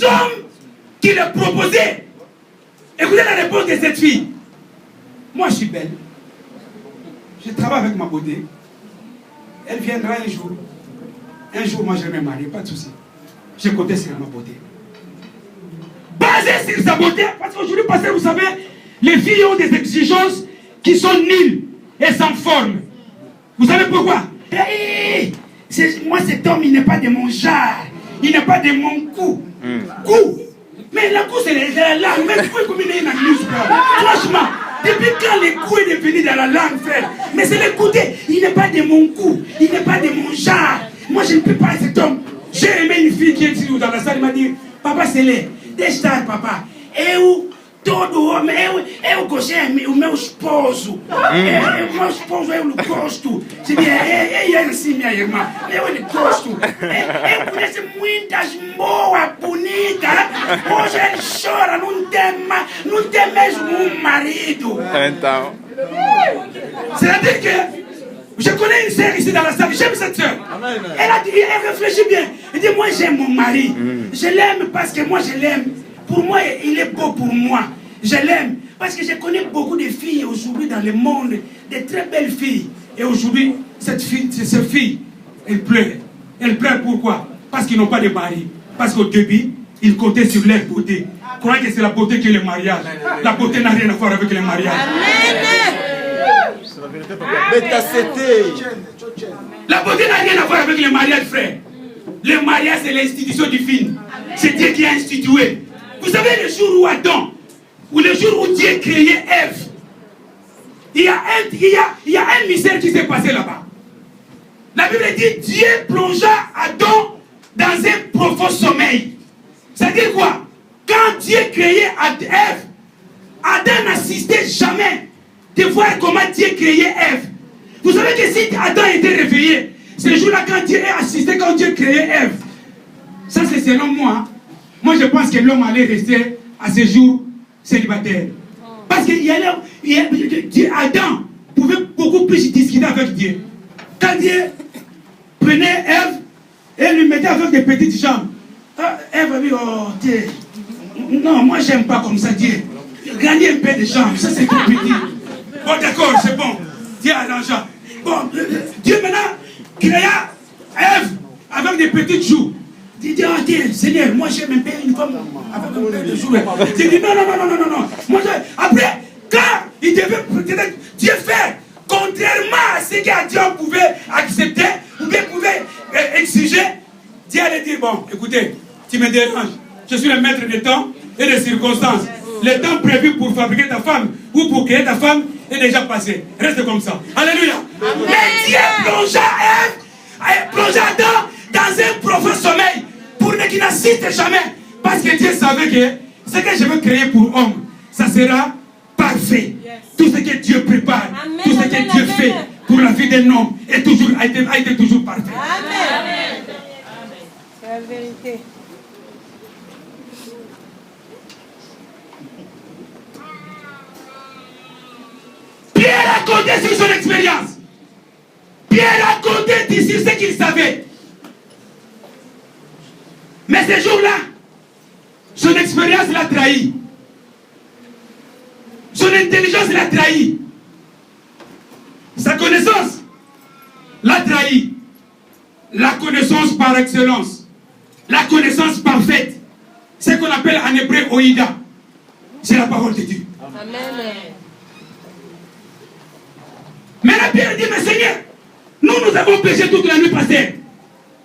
les hommes qui le proposaient. Écoutez la réponse de cette fille. Moi, je suis belle. Je travaille avec ma beauté. Elle viendra un jour. Un jour, moi, je vais me marier, pas de souci. Je comptais sur ma beauté. Basé sur sa beauté, parce qu'aujourd'hui, pasteur, vous savez, les filles ont des exigences qui sont nulles et sans forme. Vous savez pourquoi? Moi, cet homme, il n'est pas de mon genre. Il n'est pas de mon goût. Goût. Mais le goût, c'est la langue. Même vous, comme il est dans le franchement, depuis quand le goût est devenu dans la langue, frère? Mais c'est le goûter. Il n'est pas de mon goût. Il n'est pas de mon genre. Moi, je ne peux pas être cet homme. J'ai aimé une fille qui est ici dans la salle. Il m'a dit, papa, c'est les. Deixa, papa. Eu todo homem, eu gostei, o meu esposo. O meu esposo, eu gosto. E assim, minha irmã, eu gosto. Eu conheço muitas boas, bonitas. Hoje ele chora, não tem mesmo um marido. Então. C'est-à-dire que je connais une sœur ici dans la salle, j'aime cette sœur. Elle réfléchit bien. Elle dit, moi j'aime mon mari. Je l'aime parce que moi je l'aime. Pour moi, il est beau pour moi. Je l'aime. Parce que je connais beaucoup de filles aujourd'hui dans le monde, de très belles filles. Et aujourd'hui, cette fille, elle pleure. Elle pleure pourquoi? Parce qu'ils n'ont pas de mari. Parce qu'au début, ils comptaient sur leur beauté. Croyez que c'est la beauté qui est le mariage. La beauté n'a rien à voir avec le mariage. La beauté n'a rien à voir avec le mariage, frère. Le mariage, c'est l'institution divine. C'est Dieu qui a institué. Vous savez, le jour où Adam, ou le jour où Dieu créait Ève, il y a un mystère qui s'est passé là-bas. La Bible dit, Dieu plongea Adam dans un profond sommeil. C'est-à-dire quoi? Quand Dieu créait Ève, Adam n'assistait jamais de voir comment Dieu créait Ève. Vous savez que si Adam était réveillé, ce jour-là, quand Dieu a assisté, quand Dieu créait Ève, ça c'est selon moi. Moi je pense que l'homme allait rester à ce jour célibataire. Parce que Adam pouvait beaucoup plus discuter avec Dieu. Quand Dieu prenait Ève et lui mettait avec des petites jambes, Ève a dit, oh Dieu, non, moi j'aime pas comme ça Dieu. Gagner un peu de jambes, ça c'est tout petit. Bon d'accord, c'est bon. Dieu a l'argent. Bon, Dieu maintenant créa Ève avec des petites joues. Il dit, oh Dieu, Seigneur, moi j'aime un peu une femme avec un peu de joues. Il dit, non. Moi, après, quand il devait peut-être Dieu faire, contrairement à ce que Dieu pouvait accepter, ou bien pouvait exiger, Dieu allait dire, bon, écoutez, tu me déranges. Je suis le maître des temps et des circonstances. Le temps prévu pour fabriquer ta femme ou pour créer ta femme est déjà passé. Reste comme ça. Alléluia. Amen. Mais Dieu plongea Adam dans un profond sommeil pour ne qu'il n'assiste jamais. Parce que Dieu savait que ce que je veux créer pour homme, ça sera parfait. Tout ce que Dieu prépare, tout ce que Dieu fait pour la vie d'un homme a été toujours parfait. Amen. C'est la vérité. Pierre a compté sur son expérience. Pierre a compté sur ce qu'il savait. Mais ce jour-là, son expérience l'a trahi. Son intelligence l'a trahi. Sa connaissance l'a trahi. La connaissance par excellence. La connaissance parfaite. Ce qu'on appelle en hébreu Oïda. C'est la parole de Dieu. Amen. Mais la Pierre dit, mais Seigneur, nous avons péché toute la nuit passée.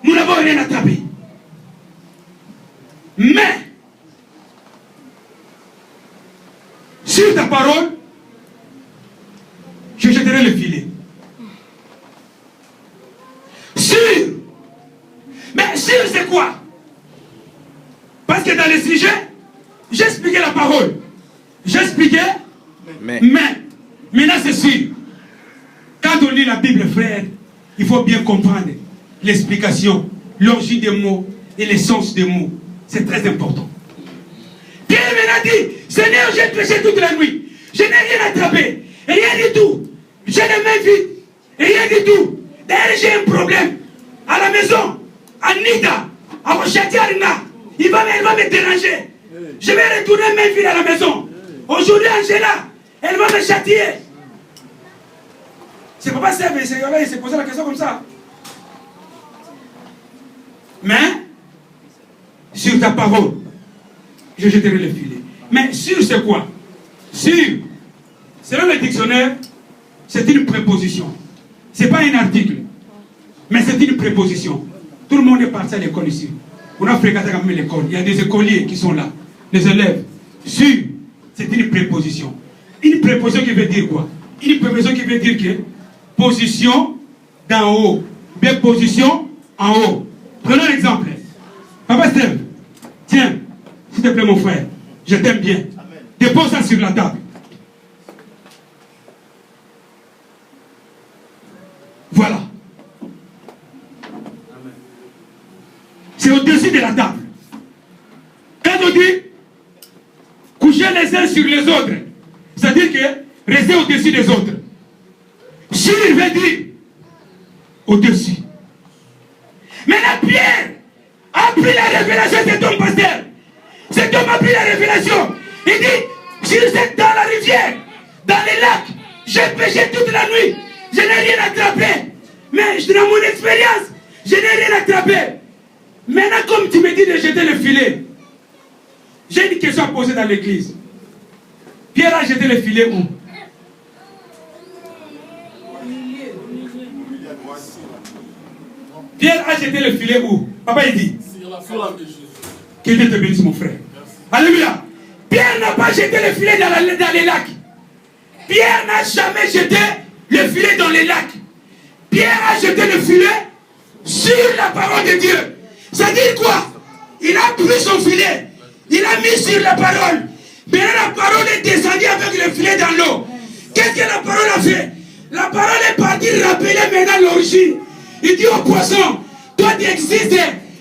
Nous n'avons rien attrapé. Mais, sur ta parole, je jetterai le filet. Sûr. Mais sûr c'est quoi? Parce que dans le sujet, j'expliquais la parole. J'expliquais, mais maintenant c'est sûr. Quand on lit la Bible, frère, il faut bien comprendre l'explication, l'origine des mots et le sens des mots. C'est très important. Pierre m'a dit, Seigneur, j'ai péché toute la nuit. Je n'ai rien attrapé. Rien du tout. J'ai les mains vides. Rien du tout. D'ailleurs, j'ai un problème. À la maison, à Nida, à Rochatiarina, Elle va me déranger. Je vais retourner mes filles à la maison. Aujourd'hui, Angela, elle va me châtier. C'est pas ça, mais il s'est posé la question comme ça. Mais, sur ta parole, je jeterai le filet. Mais sur c'est quoi? Sur, selon le dictionnaire, c'est une préposition. C'est pas un article, mais c'est une préposition. Tout le monde est parti à l'école ici. On a fréquenté quand même l'école. Il y a des écoliers qui sont là, des élèves. Sur, c'est une préposition. Une préposition qui veut dire quoi? Une préposition qui veut dire que position d'en haut, bien position en haut. Prenons un exemple. Papa Steve, tiens, s'il te plaît mon frère, je t'aime bien. Dépose ça sur la table. Voilà. C'est au-dessus de la table. Quand on dit coucher les uns sur les autres, c'est-à-dire que rester au-dessus des autres. Sur veut dire au-dessus. Mais la Pierre a pris la révélation de ton pasteur. Cet homme a pris la révélation. Il dit, je suis dans la rivière, dans les lacs, j'ai pêché toute la nuit, je n'ai rien attrapé. Mais dans mon expérience, je n'ai rien attrapé. Maintenant, comme tu me dis de jeter le filet, j'ai une question à poser dans l'église. Pierre a jeté le filet où? Pierre a jeté le filet où? Papa il dit. Sur la flamme de Jésus. Que Dieu te bénisse mon frère. Merci. Alléluia. Pierre n'a pas jeté le filet dans les lacs. Pierre n'a jamais jeté le filet dans les lacs. Pierre a jeté le filet sur la parole de Dieu. Ça dit quoi? Il a pris son filet. Il a mis sur la parole. Maintenant la parole est descendue avec le filet dans l'eau. Qu'est-ce que la parole a fait? La parole est partie rappeler maintenant l'origine. Il dit au poisson, toi tu existes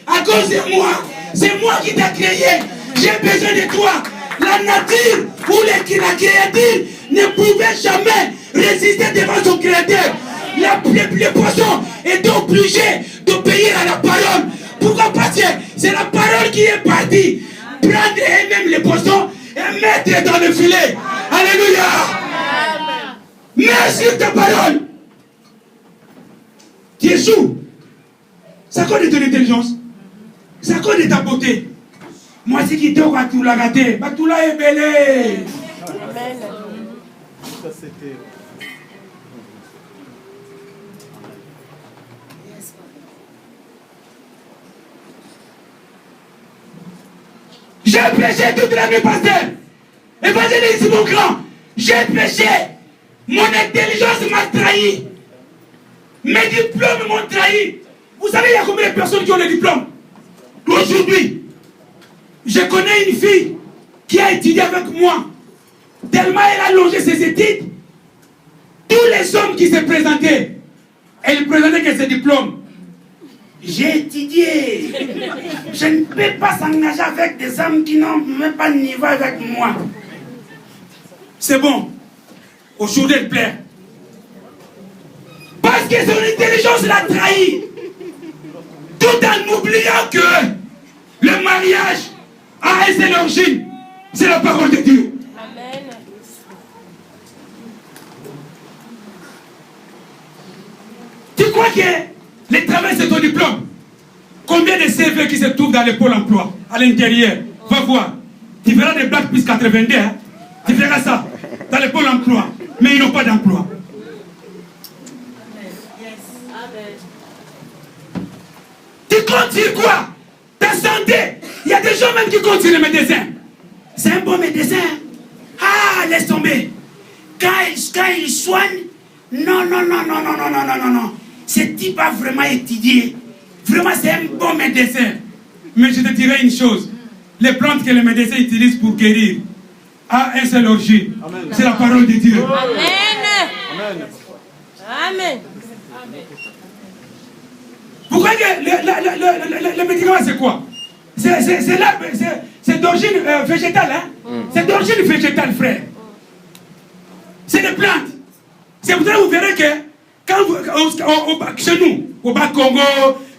à cause de moi. C'est moi qui t'ai créé. J'ai besoin de toi. La nature ou la créature ne pouvait jamais résister devant son créateur. Le poisson est obligé d'obéir à la parole. Pourquoi? Parce que c'est la parole qui est partie prendre elle-même les poissons et mettre dans le filet. Alléluia. Mets sur ta parole. Tu es sourd. C'est à cause de ton intelligence. C'est à cause de ta beauté. Moi, c'est qui t'aura tout la raté. Tout là est belé. Amen. Ça, c'était. J'ai péché toute la nuit, pasteur. Évangéliste, mon grand. J'ai péché. Mon intelligence m'a trahi. Mes diplômes m'ont trahi. Vous savez, il y a combien de personnes qui ont les diplômes? Aujourd'hui, je connais une fille qui a étudié avec moi. Tellement elle a longé ses études. Tous les hommes qui se présentaient, elle présentait que ses diplômes. J'ai étudié. Je ne peux pas s'engager avec des hommes qui n'ont même pas de niveau avec moi. C'est bon. Aujourd'hui, elle plaît. Parce que son intelligence l'a trahi. Tout en oubliant que le mariage a une seule origine. C'est la parole de Dieu. Amen. Tu crois que le travail c'est ton diplôme? Combien de CV qui se trouvent dans le pôle emploi à l'intérieur? Va voir. Tu verras des Black plus 82. Hein? Tu verras ça dans le pôle emploi. Mais ils n'ont pas d'emploi. Tu comptes sur quoi? Ta santé. Il y a des gens même qui comptent sur le médecin. C'est un bon médecin. Ah, laisse tomber. Quand il soigne, non. Ce type a vraiment étudié. Vraiment, c'est un bon médecin. Mais je te dirai une chose. Les plantes que les médecins utilisent pour guérir a un seul origine. C'est la parole de Dieu. Amen. Amen. Pourquoi le médicament c'est quoi? C'est d'origine végétale. Hein? C'est d'origine végétale, frère. C'est des plantes. C'est pour ça que vous verrez que quand chez nous, au Bas Congo,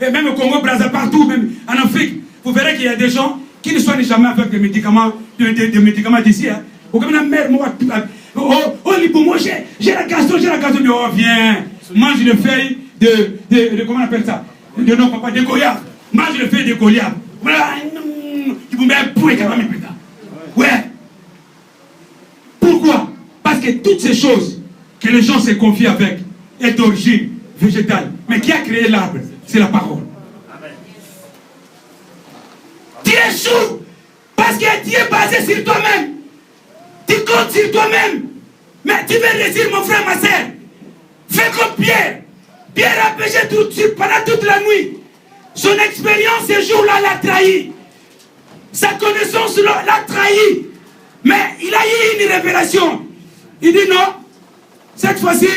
et même au Congo, Brazza, partout, même en Afrique, vous verrez qu'il y a des gens qui ne soigne jamais avec des médicaments, des médicaments d'ici. Hein. Au cas où la mère, moi, j'ai la gastro, oh, viens, mange les feuilles de comment on appelle ça? De non, papa, de goyave. Mange les feuilles de goyave. Tu me mets un point quand même, putain. Ouais. Pourquoi? Parce que toutes ces choses que les gens se confient avec est d'origine végétale. Mais qui a créé l'arbre? C'est la parole. Tu échoues parce que tu es basé sur toi-même. Tu comptes sur toi-même. Mais tu veux réussir, mon frère, ma soeur. Fais comme Pierre. Pierre a péché pendant toute la nuit. Son expérience ce jour-là l'a trahi. Sa connaissance l'a trahi. Mais il a eu une révélation. Il dit non, cette fois-ci,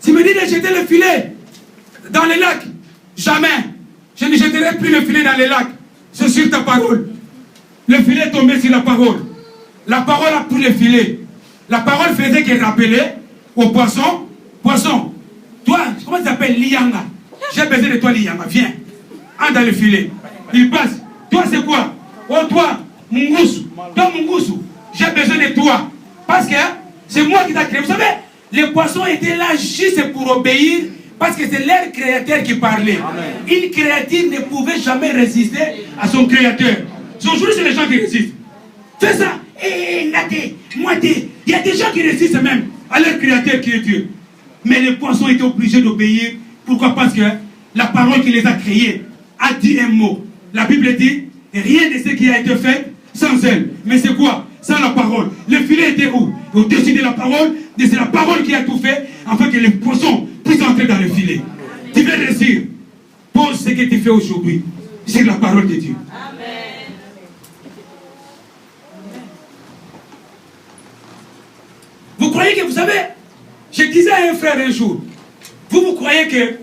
tu me dis de jeter le filet dans les lacs. Jamais. Je ne jeterai plus le filet dans les lacs. C'est sur ta parole. Le filet est tombé sur la parole. La parole a pris le filet. La parole faisait qu'il rappelait au poisson. Poisson, toi, comment tu t'appelles Lianga? J'ai besoin de toi, Lianga. Viens. Entre dans le filet. Il passe. Toi, c'est quoi? Oh, toi, Mungusu. Toi, Mungusu. J'ai besoin de toi. Parce que c'est moi qui t'ai créé. Vous savez, les poissons étaient là juste pour obéir. Parce que c'est leur créateur qui parlait. Amen. Une créature ne pouvait jamais résister à son créateur. Aujourd'hui, c'est les gens qui résistent. Fais ça. Il y a des gens qui résistent même à leur créateur qui est Dieu. Mais les poissons étaient obligés d'obéir. Pourquoi? Parce que la parole qui les a créés a dit un mot. La Bible dit, rien de ce qui a été fait sans elle. Mais c'est quoi? Sans la parole. Le filet était où? Au-dessus de la parole. Et c'est la parole qui a tout fait afin que les poissons puissent entrer dans le filet. Amen. Tu veux réussir. Pose ce que tu fais aujourd'hui sur la parole de Dieu. Amen. Vous croyez que vous savez, je disais à un frère un jour, vous croyez que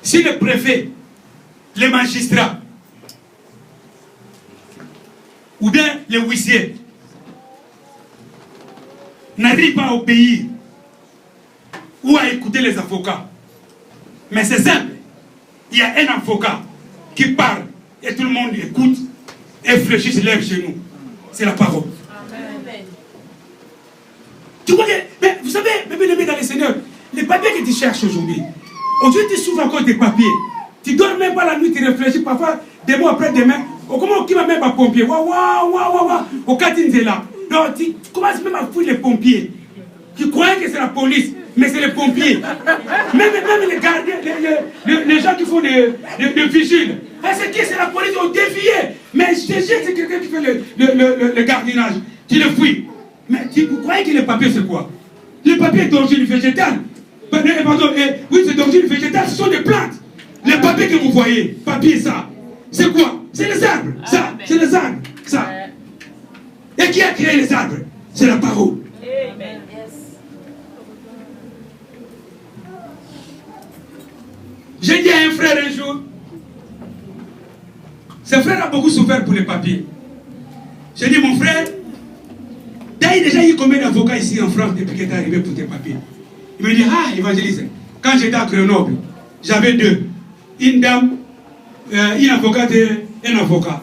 si le préfet, les magistrats, ou bien les huissiers n'arrivent pas à obéir ou à écouter les avocats. Mais c'est simple. Il y a un avocat qui parle et tout le monde écoute et fléchit ses lèvres chez nous. C'est la parole. Amen. Tu vois que, mais vous savez, même dans les seigneurs, les papiers que tu cherches aujourd'hui, tu souffres encore des papiers. Tu ne dors même pas la nuit, tu réfléchis parfois des mois après demain. Comment qui va même à pompier? Au Katinze là. Non, tu commences même à fouiller les pompiers. Tu crois que c'est la police, mais c'est les pompiers. Même les gardiens, les gens qui font des vigiles. C'est qui? C'est la police, on dévié. Mais je te jure, c'est quelqu'un qui fait le gardiennage. Tu le fouilles. Mais vous croyez que les papiers c'est quoi? Les papiers d'origine végétale. Pardon, oui, c'est d'origine végétale, ce sont des plantes. Les papiers que vous voyez, papier ça, c'est quoi? C'est les arbres. Ça, c'est les arbres. Ça. Et qui a créé les arbres? C'est la parole. Amen. J'ai dit à un frère un jour, ce frère a beaucoup souffert pour les papiers. J'ai dit, mon frère, tu as déjà eu combien d'avocats ici en France depuis que tu es arrivé pour tes papiers? Il me dit, évangéliste, quand j'étais à Grenoble, j'avais deux. Une dame, une avocate et un avocat.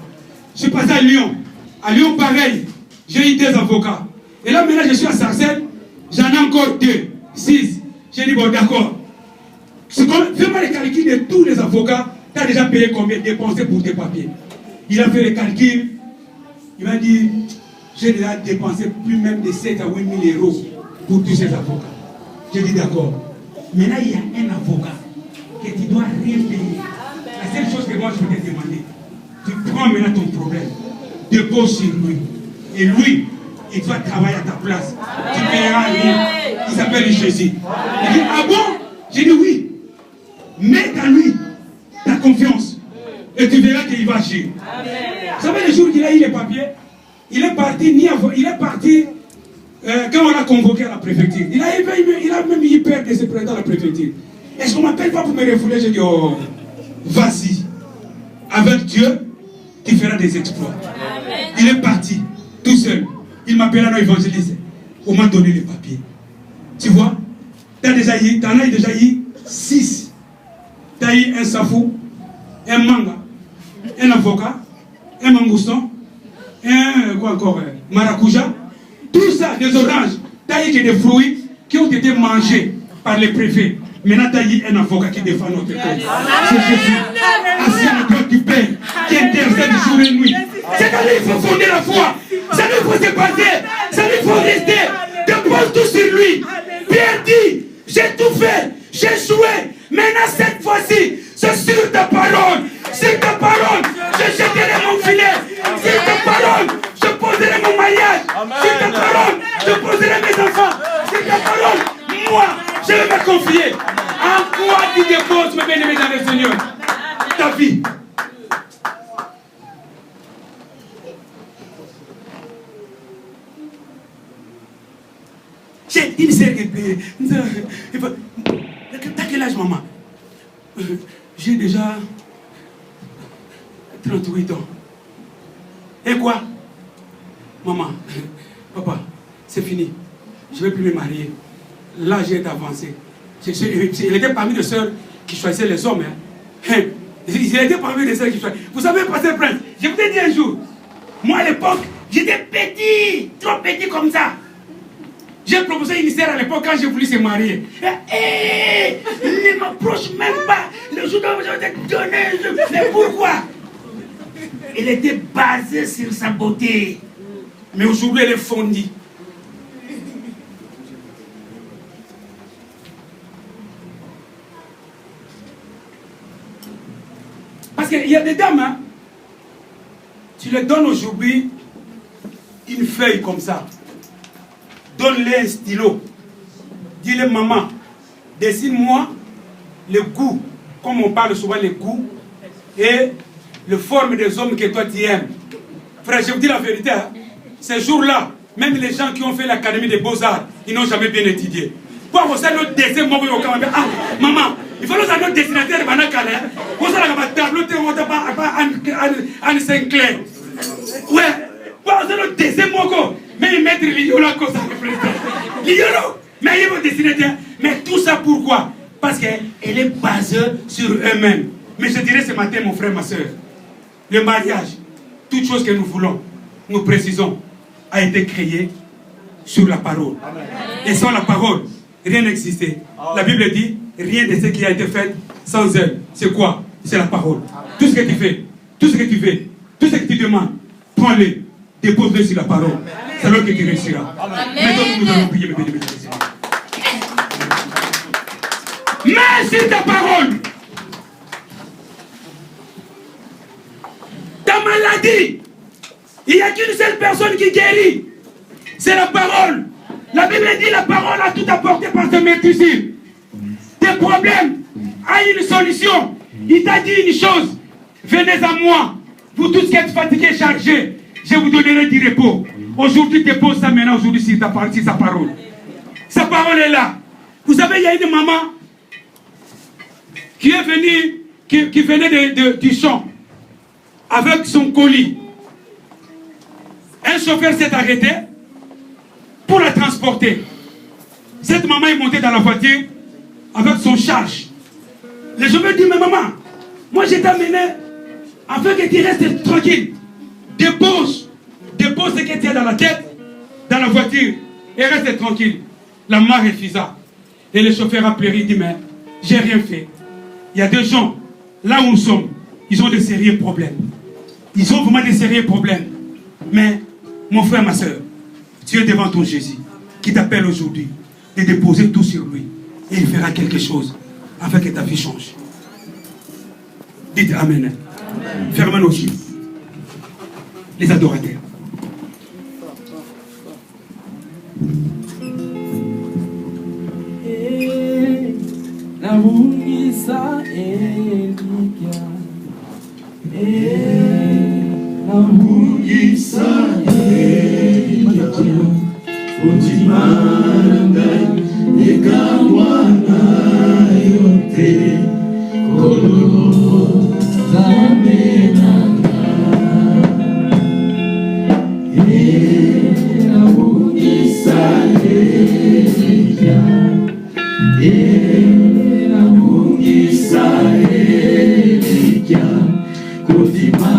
Je suis passé à Lyon. À Lyon, pareil, j'ai eu 2 avocats. Et là, maintenant, je suis à Sarcelles, j'en ai encore 2, 6. J'ai dit, bon, d'accord. Fais-moi les calculs de tous les avocats. Tu as déjà payé combien dépensé pour tes papiers? Il a fait les calculs. Il m'a dit, j'ai déjà dépensé plus même de 7 à 8 000 euros pour tous ces avocats. J'ai dit, d'accord. Maintenant, il y a un avocat que tu dois rien payer. La seule chose que moi, je peux te demander, tu prends maintenant ton problème, dépose sur lui. Et lui, il doit travailler à ta place. Tu ne paieras rien. Il s'appelle Jésus. Il dit, ah bon? J'ai dit oui. Mets à lui ta confiance. Et tu verras qu'il va agir. Vous savez, le jour qu'il a eu les papiers, il est parti, quand on l'a convoqué à la préfecture. Il a même eu peur de se présenter à la préfecture. Est-ce qu'on ne m'appelle pas pour me refouler? J'ai dit, oh, vas-y. Avec Dieu, tu feras des exploits. Amen. Il est parti, tout seul. Il m'appelle à l'évangéliste. On m'a donné les papiers. Tu vois, tu en as déjà eu 6. Tu as eu un safou, un manga, un avocat, un mangoustan, un quoi encore, maracuja, tout ça, des oranges, taillés que des fruits qui ont été mangés par les préfets. Maintenant, taillé un avocat qui défend notre cause. C'est Jésus, assis à la droite du Père, qui intercède jour et nuit. C'est à lui il faut fonder la foi. C'est à lui il faut se baser. C'est à lui il faut rester. Dépose tout sur lui. Pierre dit, j'ai tout fait, j'ai échoué. Maintenant, cette fois-ci, c'est sur ta parole. Sur ta parole, je jetterai mon filet. Sur ta parole, je poserai mon maillage. Sur ta parole, je poserai mes enfants. Sur ta parole, moi, je vais me confier. En quoi tu déposes, mes bien-aimés dans le Seigneur? Ta vie. J'ai une sœur qui paye. T'as quel âge, maman? J'ai déjà 38 ans. Et quoi? Maman, papa, c'est fini. Je ne vais plus me marier. L'âge est avancé. Il était parmi les sœurs qui choisissaient les hommes. Hein. Il était parmi les sœurs qui choisissaient. Vous savez, Pasteur Prince, je vous ai dit un jour, moi à l'époque, j'étais petit, trop petit comme ça. J'ai proposé une sœur à l'époque quand j'ai voulu se marier. Ne m'approche même pas. Le jour où je vais te donner. Mais pourquoi? Elle était basée sur sa beauté. Mais aujourd'hui, elle est fondue. Parce qu'il y a des dames, hein, tu les donnes aujourd'hui une feuille comme ça. Donne-les un stylo. Dis-le, maman, dessine-moi le goût, comme on parle souvent, le goût et la forme des hommes que toi tu aimes. Frère, je vous dis la vérité, hein, ces jours-là, même les gens qui ont fait l'académie des beaux-arts, ils n'ont jamais bien étudié. Pour vous savez, notre dessin, moi, ah, maman, il faut que notre dessinateur de Banakale, vous savez, le tableau, on n'a pas Anne Sinclair. Ouais, vous savez, notre dessin, moi, mais ils mettent l'iolo à cause de la l'iolo, mais ils vont dessiner. Mais tout ça pourquoi? Parce qu'elle est basée sur eux-mêmes. Mais je dirais ce matin, mon frère, ma soeur, le mariage, toute chose que nous voulons, nous précisons, a été créé sur la parole. Amen. Et sans la parole, rien n'existait. La Bible dit, rien de ce qui a été fait sans elle. C'est quoi? C'est la parole. Amen. Tout ce que tu fais, tout ce que tu fais, tout ce que tu demandes, prends-le, dépose-le sur la parole. C'est là que tu réussiras. Maintenant, nous allons prier, mes bénis. Merci ta parole. Ta maladie, il n'y a qu'une seule personne qui guérit. C'est la parole. La Bible dit la parole a tout apporté par ce maîtrise. Tes problèmes ont une solution. Il t'a dit une chose. Venez à moi, vous tous qui êtes fatigués et chargés, je vous donnerai du repos. Aujourd'hui, dépose ça maintenant, aujourd'hui, c'est sa parole. Sa parole est là. Vous savez, il y a une maman qui est venue, qui venait du champ avec son colis. Un chauffeur s'est arrêté pour la transporter. Cette maman est montée dans la voiture avec son charge. Le chauffeur dit, mais maman, moi je t'ai amené afin que tu restes tranquille. Dépose ce que tu as dans la tête, dans la voiture, et reste tranquille. La maman refusa. Et le chauffeur a pleuré, il dit, mais j'ai rien fait. Il y a des gens, là où nous sommes, ils ont des sérieux problèmes. Ils ont vraiment des sérieux problèmes. Mais, mon frère, ma soeur, tu es devant ton Jésus, qui t'appelle aujourd'hui, de déposer tout sur lui. Et il fera quelque chose, afin que ta vie change. Dites Amen. Amen. Fermez nos yeux. Les adorateurs. Kudima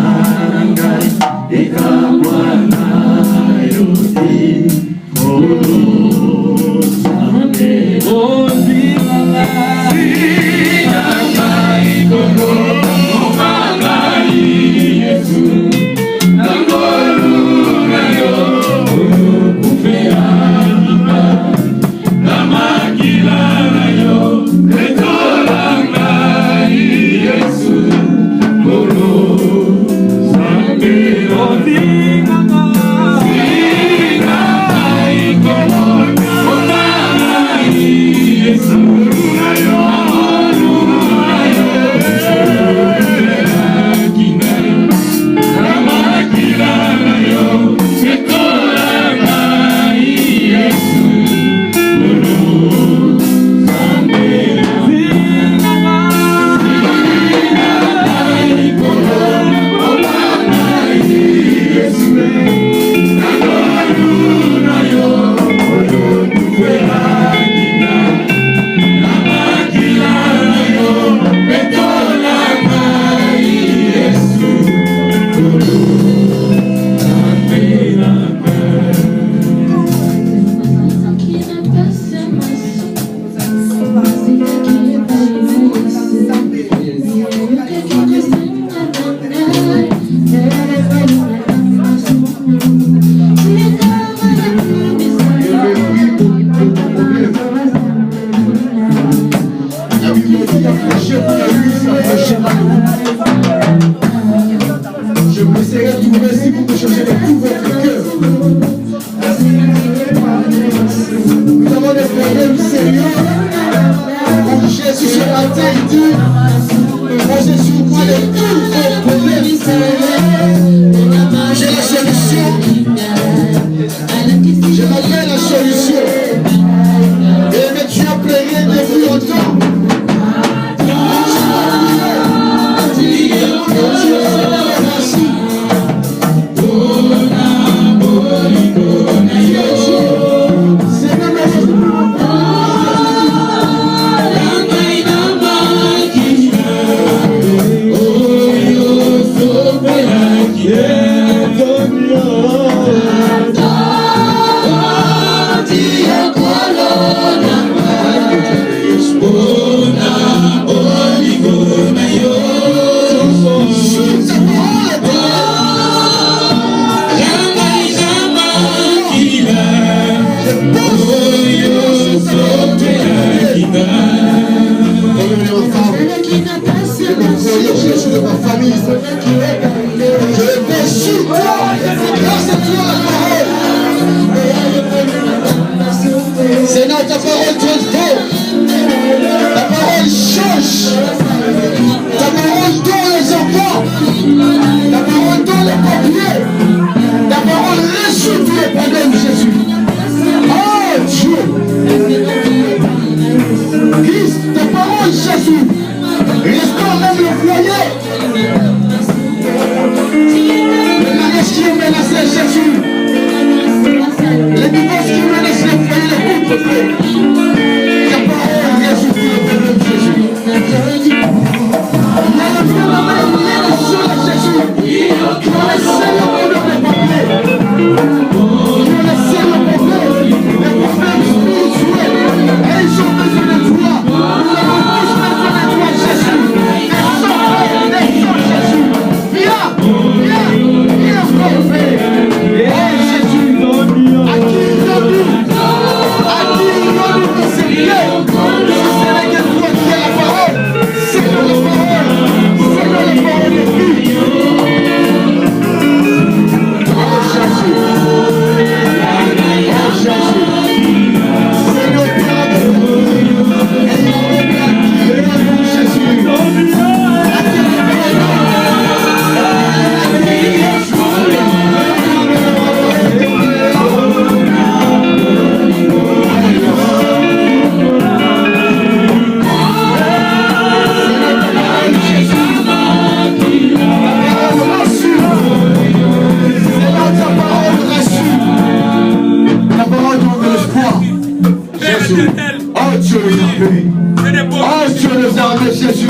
Jésus.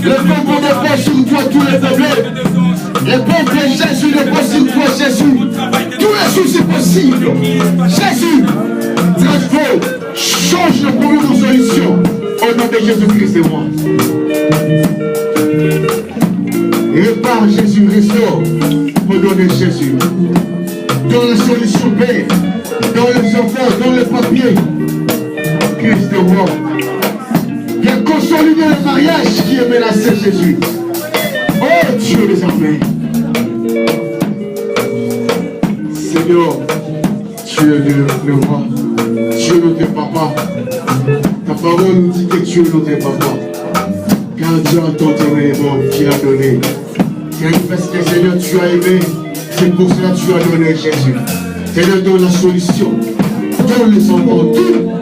Lève ton défense sur toi tous les faiblesses. Les pauvres de Jésus, les possibles pour Jésus. Tous les soucis possibles. Jésus, transforme, change le problème en solution. Au nom de Jésus-Christ et moi. Répare Jésus, restaure. Au nom de Jésus. Dans la solution Père, dans les enfants, dans les papiers. Christ est roi. Viens consolider le mariage qui est menacé, Jésus. Oh Dieu des armées. Seigneur, tu es le roi. Tu es notre papa. Ta parole nous dit que tu es notre papa. Car Dieu a tant aimé le monde qu'il a donné. Parce que Seigneur, tu as aimé. C'est pour cela que tu as donné Jésus. Seigneur, donne la solution. Donne les enfants.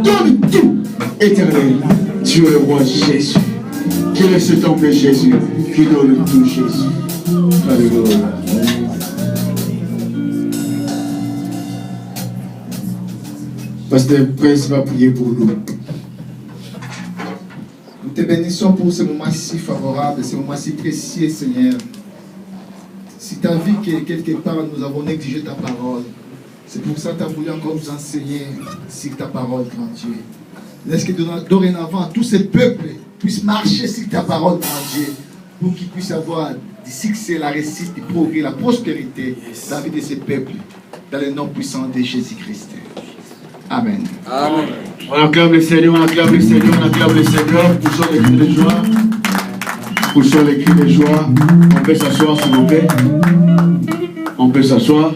Donne tout. Éternel. Tu es le roi Jésus. Quel est cet homme de Jésus qui donne tout Jésus? Alléluia. Pasteur Prince va prier pour nous. Nous te bénissons pour ce moment si favorable, ce moment si précieux, Seigneur. Si tu as vu que quelque part nous avons négligé ta parole, c'est pour ça que tu as voulu encore nous enseigner sur ta parole, grand Dieu. Laisse que dorénavant, tous ces peuples puissent marcher sur ta parole, grand Dieu, pour qu'ils puissent avoir du succès, la réussite, du progrès, la prospérité dans la vie de ces peuples, dans le nom puissant de Jésus-Christ. Amen. Amen. On acclame le Seigneur, on acclame le Seigneur, on acclame le Seigneur. Poussons les cris de joie. Poussons les cris de joie. On peut s'asseoir, s'il vous plaît. On peut s'asseoir.